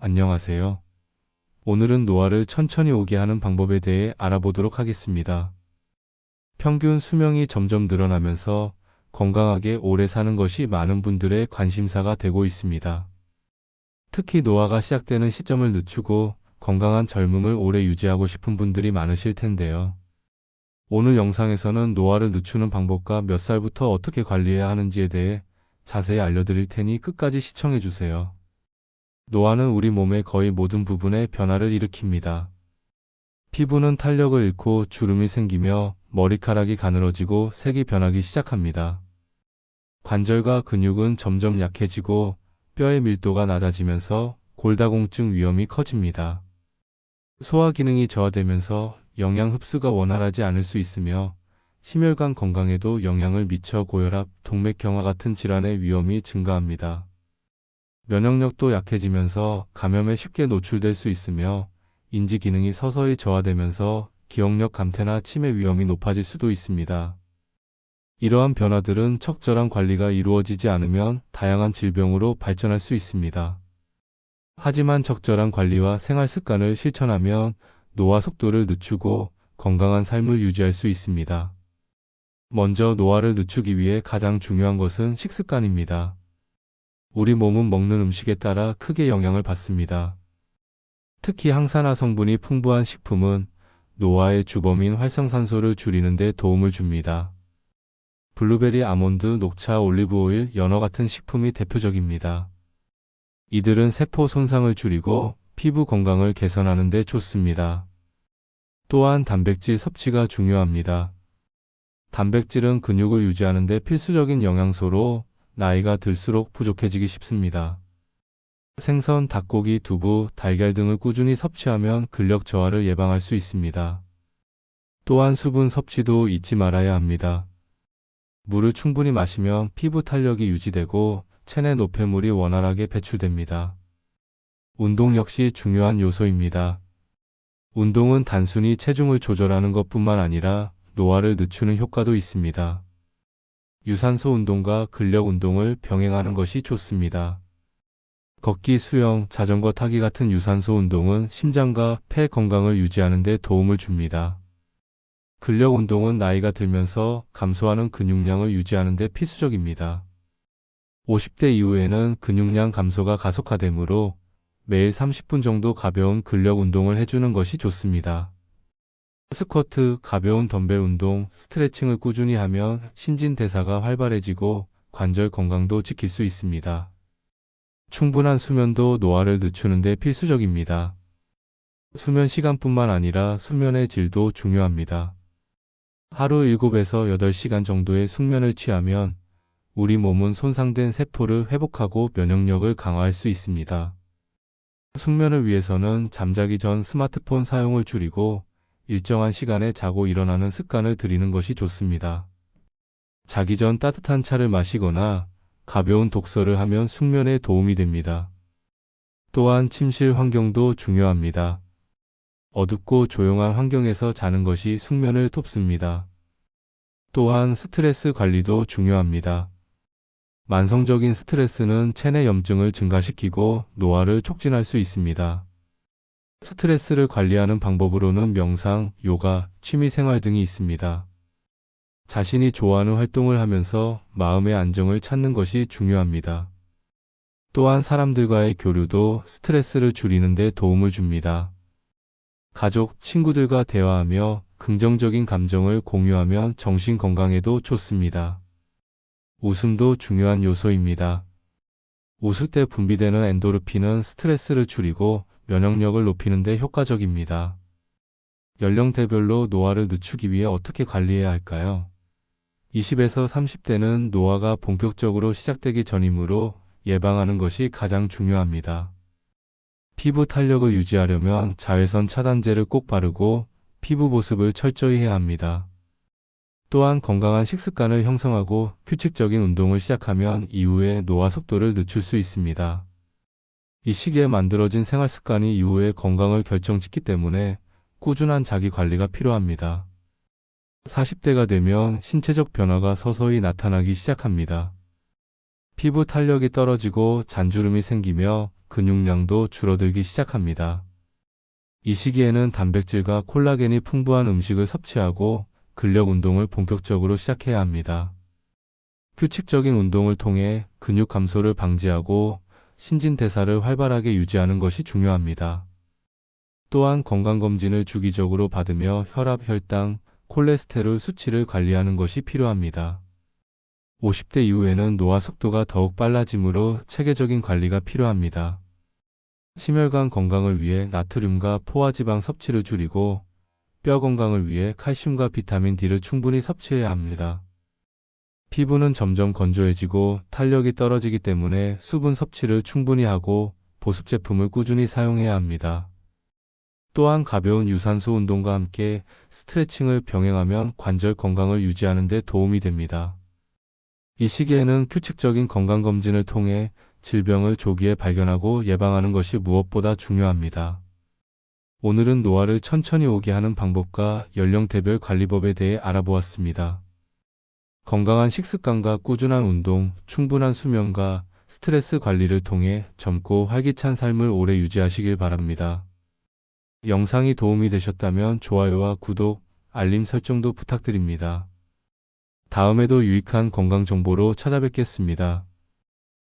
안녕하세요. 오늘은 노화를 천천히 오게 하는 방법에 대해 알아보도록 하겠습니다. 평균 수명이 점점 늘어나면서 건강하게 오래 사는 것이 많은 분들의 관심사가 되고 있습니다. 특히 노화가 시작되는 시점을 늦추고 건강한 젊음을 오래 유지하고 싶은 분들이 많으실 텐데요. 오늘 영상에서는 노화를 늦추는 방법과 몇 살부터 어떻게 관리해야 하는지에 대해 자세히 알려드릴 테니 끝까지 시청해주세요. 노화는 우리 몸의 거의 모든 부분에 변화를 일으킵니다. 피부는 탄력을 잃고 주름이 생기며 머리카락이 가늘어지고 색이 변하기 시작합니다. 관절과 근육은 점점 약해지고 뼈의 밀도가 낮아지면서 골다공증 위험이 커집니다. 소화 기능이 저하되면서 영양 흡수가 원활하지 않을 수 있으며 심혈관 건강에도 영향을 미쳐 고혈압, 동맥경화 같은 질환의 위험이 증가합니다. 면역력도 약해지면서 감염에 쉽게 노출될 수 있으며 인지 기능이 서서히 저하되면서 기억력 감퇴나 치매 위험이 높아질 수도 있습니다. 이러한 변화들은 적절한 관리가 이루어지지 않으면 다양한 질병으로 발전할 수 있습니다. 하지만 적절한 관리와 생활 습관을 실천하면 노화 속도를 늦추고 건강한 삶을 유지할 수 있습니다. 먼저 노화를 늦추기 위해 가장 중요한 것은 식습관입니다. 우리 몸은 먹는 음식에 따라 크게 영향을 받습니다. 특히 항산화 성분이 풍부한 식품은 노화의 주범인 활성산소를 줄이는 데 도움을 줍니다. 블루베리, 아몬드, 녹차, 올리브오일, 연어 같은 식품이 대표적입니다. 이들은 세포 손상을 줄이고 피부 건강을 개선하는 데 좋습니다. 또한 단백질 섭취가 중요합니다. 단백질은 근육을 유지하는 데 필수적인 영양소로 나이가 들수록 부족해지기 쉽습니다. 생선, 닭고기, 두부, 달걀 등을 꾸준히 섭취하면 근력 저하를 예방할 수 있습니다. 또한 수분 섭취도 잊지 말아야 합니다. 물을 충분히 마시면 피부 탄력이 유지되고 체내 노폐물이 원활하게 배출됩니다. 운동 역시 중요한 요소입니다. 운동은 단순히 체중을 조절하는 것뿐만 아니라 노화를 늦추는 효과도 있습니다. 유산소 운동과 근력 운동을 병행하는 것이 좋습니다. 걷기, 수영, 자전거 타기 같은 유산소 운동은 심장과 폐 건강을 유지하는 데 도움을 줍니다. 근력 운동은 나이가 들면서 감소하는 근육량을 유지하는 데 필수적입니다. 50대 이후에는 근육량 감소가 가속화되므로 매일 30분 정도 가벼운 근력 운동을 해주는 것이 좋습니다. 스쿼트, 가벼운 덤벨 운동, 스트레칭을 꾸준히 하면 신진대사가 활발해지고 관절 건강도 지킬 수 있습니다. 충분한 수면도 노화를 늦추는 데 필수적입니다. 수면 시간뿐만 아니라 수면의 질도 중요합니다. 하루 7에서 8시간 정도의 숙면을 취하면 우리 몸은 손상된 세포를 회복하고 면역력을 강화할 수 있습니다. 숙면을 위해서는 잠자기 전 스마트폰 사용을 줄이고 일정한 시간에 자고 일어나는 습관을 들이는 것이 좋습니다. 자기 전 따뜻한 차를 마시거나 가벼운 독서를 하면 숙면에 도움이 됩니다. 또한 침실 환경도 중요합니다. 어둡고 조용한 환경에서 자는 것이 숙면을 돕습니다. 또한 스트레스 관리도 중요합니다. 만성적인 스트레스는 체내 염증을 증가시키고 노화를 촉진할 수 있습니다. 스트레스를 관리하는 방법으로는 명상, 요가, 취미생활 등이 있습니다. 자신이 좋아하는 활동을 하면서 마음의 안정을 찾는 것이 중요합니다. 또한 사람들과의 교류도 스트레스를 줄이는 데 도움을 줍니다. 가족, 친구들과 대화하며 긍정적인 감정을 공유하면 정신 건강에도 좋습니다. 웃음도 중요한 요소입니다. 웃을 때 분비되는 엔도르핀은 스트레스를 줄이고 면역력을 높이는 데 효과적입니다. 연령대별로 노화를 늦추기 위해 어떻게 관리해야 할까요? 20에서 30대는 노화가 본격적으로 시작되기 전이므로 예방하는 것이 가장 중요합니다. 피부 탄력을 유지하려면 자외선 차단제를 꼭 바르고 피부 보습을 철저히 해야 합니다. 또한 건강한 식습관을 형성하고 규칙적인 운동을 시작하면 이후에 노화 속도를 늦출 수 있습니다. 이 시기에 만들어진 생활 습관이 이후의 건강을 결정짓기 때문에 꾸준한 자기 관리가 필요합니다. 40대가 되면 신체적 변화가 서서히 나타나기 시작합니다. 피부 탄력이 떨어지고 잔주름이 생기며 근육량도 줄어들기 시작합니다. 이 시기에는 단백질과 콜라겐이 풍부한 음식을 섭취하고 근력 운동을 본격적으로 시작해야 합니다. 규칙적인 운동을 통해 근육 감소를 방지하고 신진대사를 활발하게 유지하는 것이 중요합니다. 또한 건강검진을 주기적으로 받으며 혈압, 혈당, 콜레스테롤 수치를 관리하는 것이 필요합니다. 50대 이후에는 노화 속도가 더욱 빨라지므로 체계적인 관리가 필요합니다. 심혈관 건강을 위해 나트륨과 포화지방 섭취를 줄이고 뼈 건강을 위해 칼슘과 비타민 D를 충분히 섭취해야 합니다. 피부는 점점 건조해지고 탄력이 떨어지기 때문에 수분 섭취를 충분히 하고 보습 제품을 꾸준히 사용해야 합니다. 또한 가벼운 유산소 운동과 함께 스트레칭을 병행하면 관절 건강을 유지하는 데 도움이 됩니다. 이 시기에는 규칙적인 건강검진을 통해 질병을 조기에 발견하고 예방하는 것이 무엇보다 중요합니다. 오늘은 노화를 천천히 오게 하는 방법과 연령대별 관리법에 대해 알아보았습니다. 건강한 식습관과 꾸준한 운동, 충분한 수면과 스트레스 관리를 통해 젊고 활기찬 삶을 오래 유지하시길 바랍니다. 영상이 도움이 되셨다면 좋아요와 구독, 알림 설정도 부탁드립니다. 다음에도 유익한 건강 정보로 찾아뵙겠습니다.